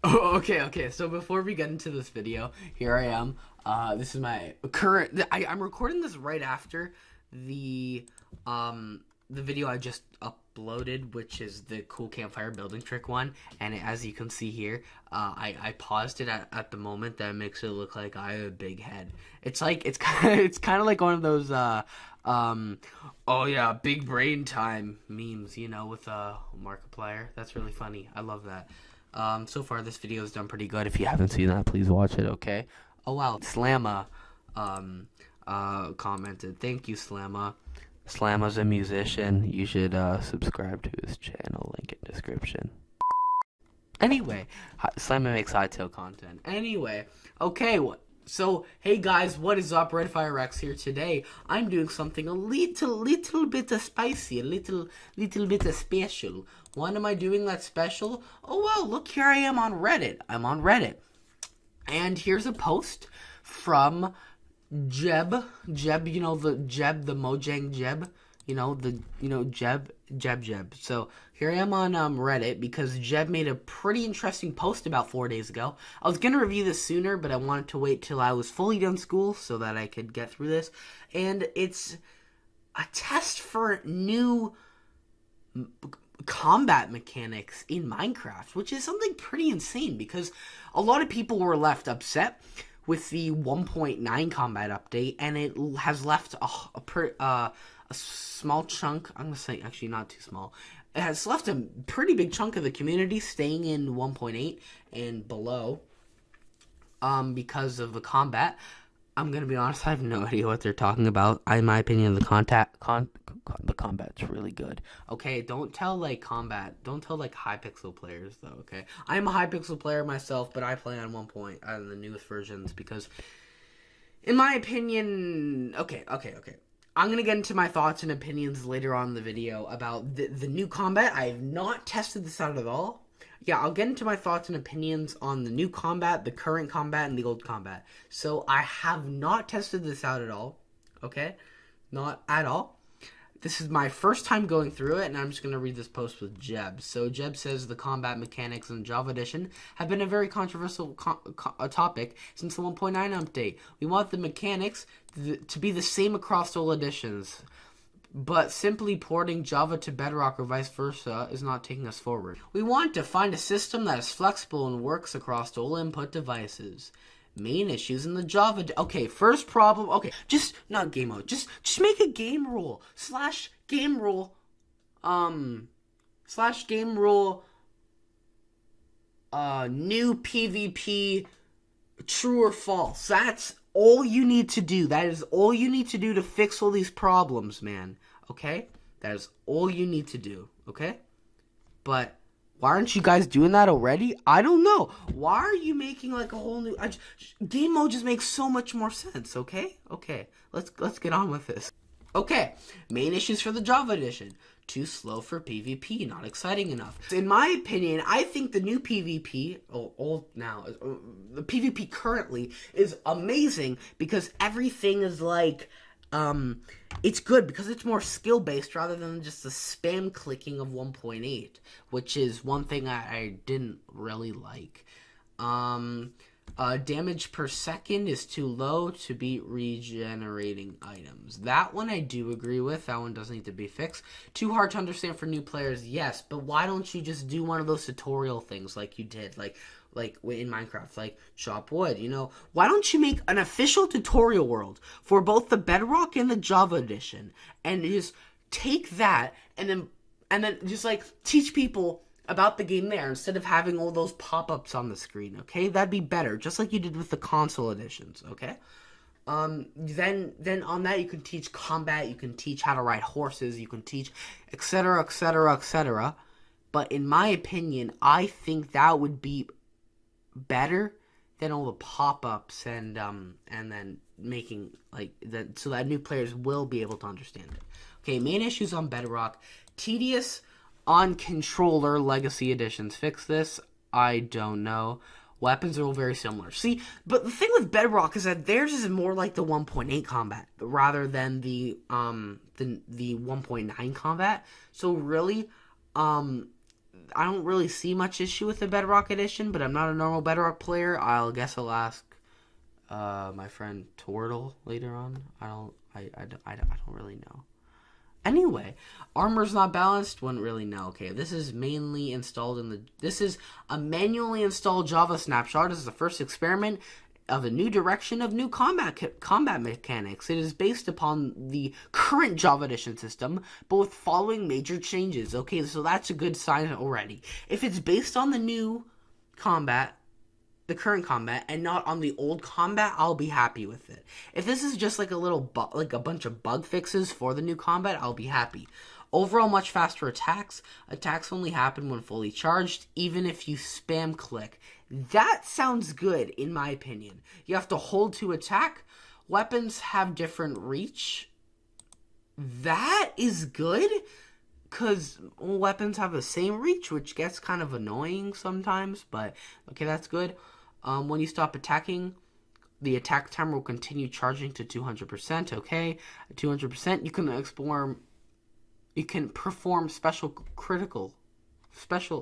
Oh, okay. So before we get into this video, here I am. This is my current. I'm recording this right after the the video I just uploaded, which is the cool campfire building trick one. And as you can see here, I paused it at the moment. That makes it look like I have a big head. It's like it's kind of like one of those oh yeah, big brain time memes, with Markiplier. That's really funny. I love that. So far this video has done pretty good. If you haven't seen that, please watch it, okay? Oh wow, Slamma commented. Thank you, Slamma. Slamma's a musician. You should subscribe to his channel, link in description. Anyway, Slamma makes Hytale content. Anyway, okay, so, hey guys, what is up? RedFireRex here today. I'm doing something a little bit of spicy, a little bit of special. What am I doing that's special? Oh, well, look, here I am on Reddit. I'm on Reddit. And here's a post from Jeb, the Mojang Jeb, Jeb. So here I am on Reddit because Jeb made a pretty interesting post about 4 days ago. I was going to review this sooner, but I wanted to wait till I was fully done school so that I could get through this. And it's a test for new combat mechanics in Minecraft, which is something pretty insane because a lot of people were left upset with the 1.9 combat update, and it has left a small chunk. I'm gonna say actually not too small. It has left a pretty big chunk of the community staying in 1.8 and below, because of the combat. I'm gonna be honest, I have no idea what they're talking about. In my opinion, the combat's really good. Okay, don't tell Hypixel players though. Okay, I'm a Hypixel player myself, but I play on 1. On the newest versions because, in my opinion, okay. I'm gonna get into my thoughts and opinions later on in the video about the new combat. I have not tested this out at all. Yeah, I'll get into my thoughts and opinions on the new combat, the current combat, and the old combat. So I have not tested this out at all. Okay? Not at all. This is my first time going through it, and I'm just going to read this post with Jeb. So Jeb says the combat mechanics in Java Edition have been a very controversial topic since the 1.9 update. We want the mechanics to be the same across all editions. But simply porting Java to Bedrock or vice versa is not taking us forward. We want to find a system that is flexible and works across all input devices. Main issues in the Java... Okay, first problem... Okay, just... Not game mode. Just make a game rule. Slash game rule... Slash game rule... New PvP... True or false. That's all you need to do. That is all you need to do to fix all these problems, man. Okay? That is all you need to do. Okay? But why aren't you guys doing that already? I don't know. Why are you making like a whole new... game mode just makes so much more sense, okay? Okay. Let's get on with this. Okay. Main issues for the Java edition. Too slow for PvP, not exciting enough. In my opinion, I think the new PvP, the PvP currently is amazing because everything is like, it's good because it's more skill-based rather than just the spam clicking of 1.8, which is one thing I didn't really like. Damage per second is too low to beat regenerating items. That one I do agree with. That one does need to be fixed. Too hard to understand for new players, yes. But why don't you just do one of those tutorial things like you did, like in Minecraft, like chop wood, Why don't you make an official tutorial world for both the Bedrock and the Java edition, and just take that and then just like teach people about the game there instead of having all those pop-ups on the screen, okay? That'd be better, just like you did with the console editions, okay? Then on that you can teach combat, you can teach how to ride horses, you can teach etc. But in my opinion, I think that would be better than all the pop-ups and then making like that so that new players will be able to understand it. Okay, main issues on Bedrock. Tedious on controller legacy editions. Fix this? I don't know. Weapons are all very similar. See, but the thing with Bedrock is that theirs is more like the 1.8 combat rather than the 1.9 combat. So really, I don't really see much issue with the Bedrock Edition, but I'm not a normal Bedrock player. I'll ask my friend Tortle later on. I don't really know. Anyway, armor's not balanced. Wouldn't really know. Okay, this is mainly installed in the. This is a manually installed Java snapshot. This is the first experiment of a new direction of new combat mechanics. It is based upon the current Java Edition system, but with following major changes. Okay, so that's a good sign already. If it's based on the new combat, the current combat, and not on the old combat, I'll be happy with it. If this is just like a little like a bunch of bug fixes for the new combat, I'll be happy. Overall, much faster attacks. Attacks only happen when fully charged, even if you spam click. That sounds good, in my opinion. You have to hold to attack. Weapons have different reach. That is good, because weapons have the same reach, which gets kind of annoying sometimes, but okay, that's good. When you stop attacking, the attack timer will continue charging to 200%. Okay, 200%. You can perform special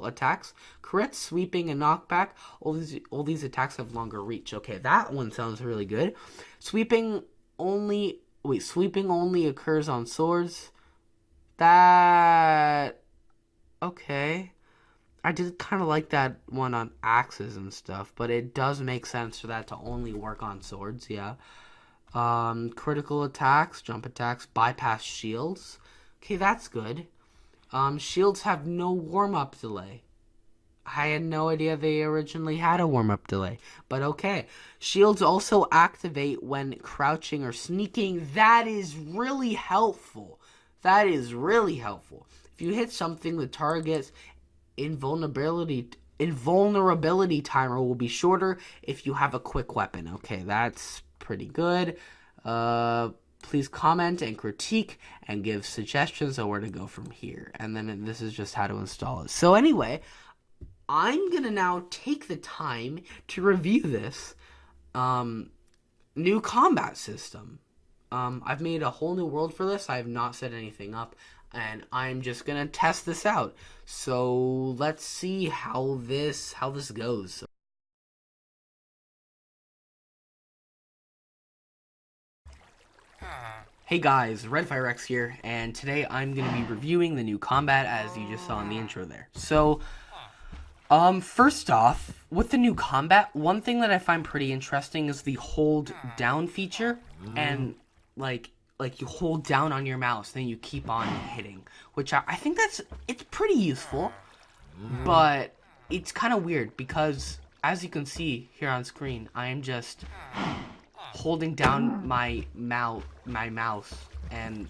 attacks, crits, sweeping, and knockback. All these attacks have longer reach. Okay, that one sounds really good. Sweeping only occurs on swords. That okay. I did kind of like that one on axes and stuff, but it does make sense for that to only work on swords, yeah. Critical attacks, jump attacks, bypass shields. Okay, that's good. Shields have no warm-up delay. I had no idea they originally had a warm-up delay, but okay. Shields also activate when crouching or sneaking. That is really helpful. That is really helpful. If you hit something, the target's invulnerability timer will be shorter if you have a quick weapon. Okay, that's pretty good. Please comment and critique and give suggestions on where to go from here. And then this is just how to install it. So anyway, I'm going to now take the time to review this new combat system. I've made a whole new world for this. I have not set anything up, and I'm just going to test this out. So let's see how this goes. Hey guys, RedFireRex here, and today I'm going to be reviewing the new combat as you just saw in the intro there. So, first off, with the new combat, one thing that I find pretty interesting is the hold down feature, and like you hold down on your mouse, then you keep on hitting, which I think it's pretty useful, but it's kind of weird because, as you can see here on screen, I am just holding down my mouse, and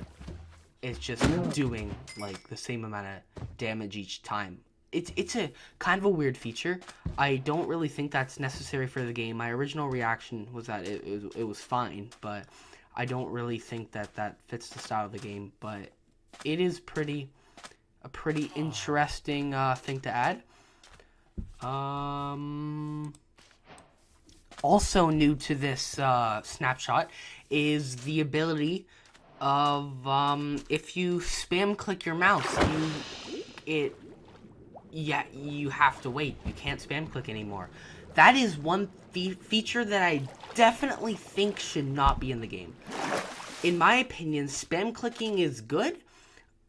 it's just doing like the same amount of damage each time. It's a kind of a weird feature. I don't really think that's necessary for the game. My original reaction was that it was fine, but I don't really think that fits the style of the game. But it is a pretty interesting thing to add. Also new to this snapshot is the ability of if you spam click your mouse, you have to wait. You can't spam click anymore. That is one feature that I definitely think should not be in the game. In my opinion, spam clicking is good,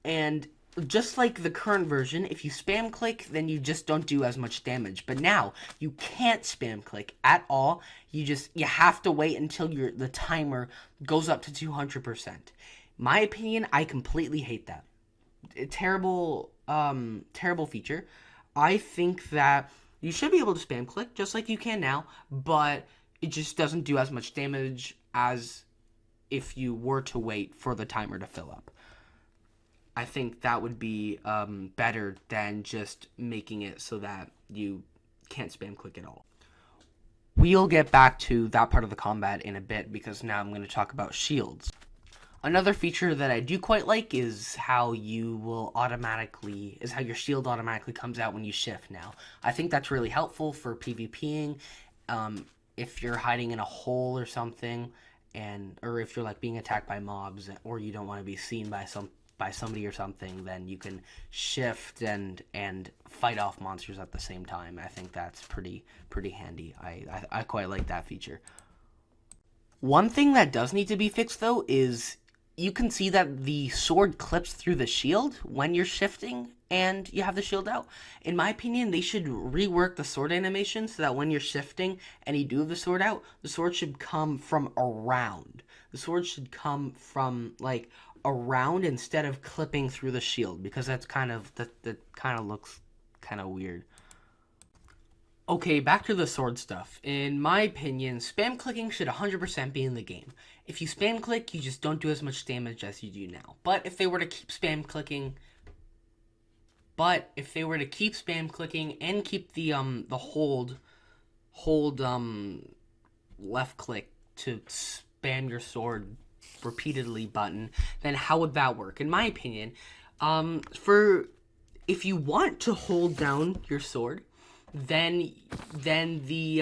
and just like the current version, if you spam click, then you just don't do as much damage. But now, you can't spam click at all. You have to wait until the timer goes up to 200%. My opinion, I completely hate that. Terrible feature. I think that you should be able to spam click, just like you can now, but it just doesn't do as much damage as if you were to wait for the timer to fill up. I think that would be better than just making it so that you can't spam click at all. We'll get back to that part of the combat in a bit because now I'm going to talk about shields. Another feature that I do quite like is how your shield automatically comes out when you shift now. I think that's really helpful for PvPing. If you're hiding in a hole or something, or if you're like being attacked by mobs, or you don't want to be seen by by somebody or something, then you can shift and fight off monsters at the same time. I think that's pretty handy. I quite like that feature. One thing that does need to be fixed, though, is you can see that the sword clips through the shield when you're shifting and you have the shield out. In my opinion, they should rework the sword animation so that when you're shifting and you do have the sword out, the sword should come from around. The sword should come from, like, around instead of clipping through the shield, because that's kind of, that kind of looks kind of weird. Okay, back to the sword stuff. In my opinion, spam clicking should 100% be in the game. If you spam click, you just don't do as much damage as you do now. But if they were to keep spam clicking, and keep the hold left click to spam your sword repeatedly button, then how would that work? In my opinion, if you want to hold down your sword, then the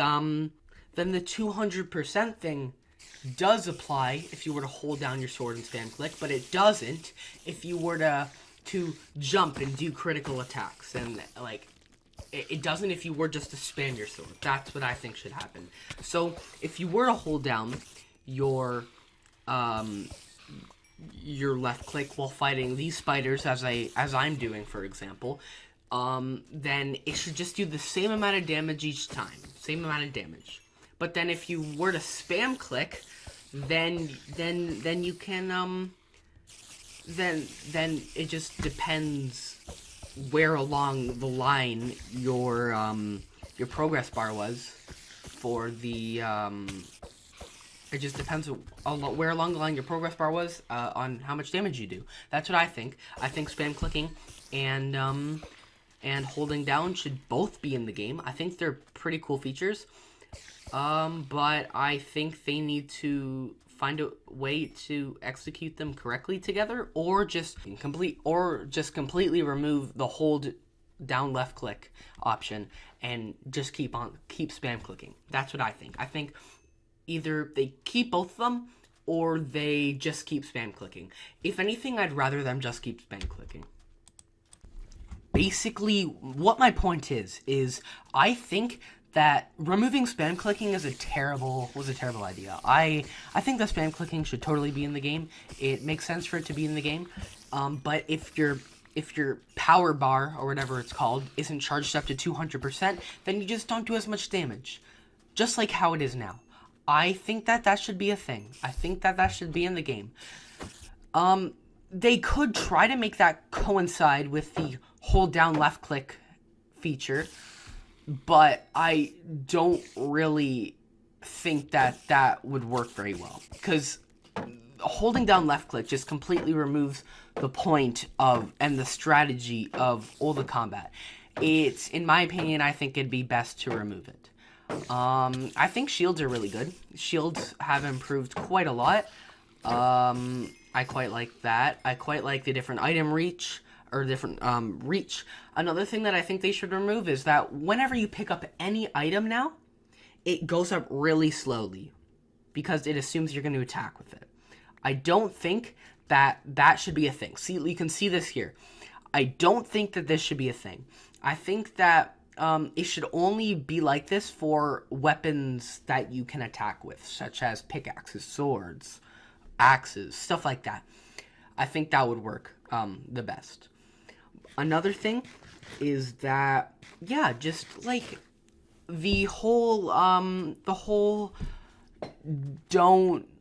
200% thing does apply if you were to hold down your sword and spam click, but it doesn't if you were to jump and do critical attacks, and like it doesn't if you were just to spam your sword. That's what I think should happen. So if you were to hold down your left click while fighting these spiders, as I'm doing, for example, then it should just do the same amount of damage each time. Same amount of damage. But then if you were to spam click, then you can, then it just depends where along the line your progress bar was for the, it just depends where along the line your progress bar was, on how much damage you do. That's what I think. I think spam clicking and holding down should both be in the game. I think they're pretty cool features, but I think they need to find a way to execute them correctly together, or just completely remove the hold down left click option and just keep spam clicking. That's what I think. I think either they keep both of them or they just keep spam clicking. If anything, I'd rather them just keep spam clicking. Basically, what my point is I think that removing spam clicking was a terrible idea. I think that spam clicking should totally be in the game. It makes sense for it to be in the game. But if your power bar, or whatever it's called, isn't charged up to 200%, then you just don't do as much damage. Just like how it is now. I think that should be a thing. I think that should be in the game. They could try to make that coincide with the hold down left click feature, but I don't really think that would work very well, because holding down left click just completely removes the point of and the strategy of all the combat. It's, in my opinion, I think it'd be best to remove it. I think shields are really good. Shields have improved quite a lot. I quite like that. I quite like the different item reach, or different reach. Another thing that I think they should remove is that whenever you pick up any item now, it goes up really slowly, because it assumes you're going to attack with it. I don't think that should be a thing. See, you can see this here. I don't think that this should be a thing. I think that it should only be like this for weapons that you can attack with, such as pickaxes, swords, axes, stuff like that. I think that would work the best. Another thing is that, yeah, just like the whole no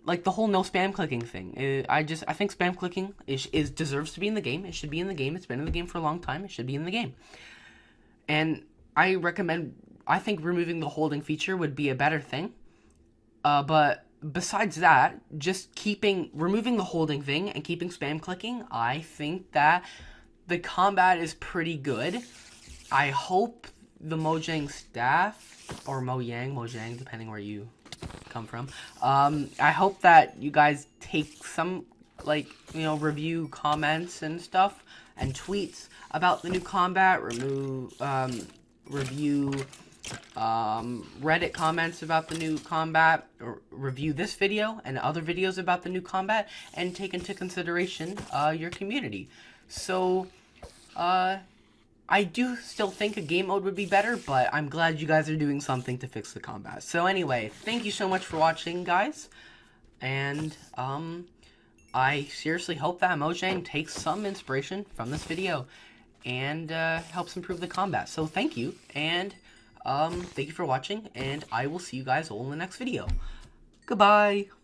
spam clicking thing. I think spam clicking is deserves to be in the game. It should be in the game. It's been in the game for a long time. It should be in the game. And I think removing the holding feature would be a better thing. But besides that, just removing the holding thing and keeping spam clicking, I think that the combat is pretty good. I hope the Mojang staff, or Mojang, depending where you come from, I hope that you guys take some, review comments and stuff and tweets about the new combat, review Reddit comments about the new combat, or review this video and other videos about the new combat and take into consideration your community. So, I do still think a game mode would be better, but I'm glad you guys are doing something to fix the combat. So anyway, thank you so much for watching, guys. And, I seriously hope that Mojang takes some inspiration from this video and helps improve the combat. So thank you, and thank you for watching, and I will see you guys all in the next video. Goodbye!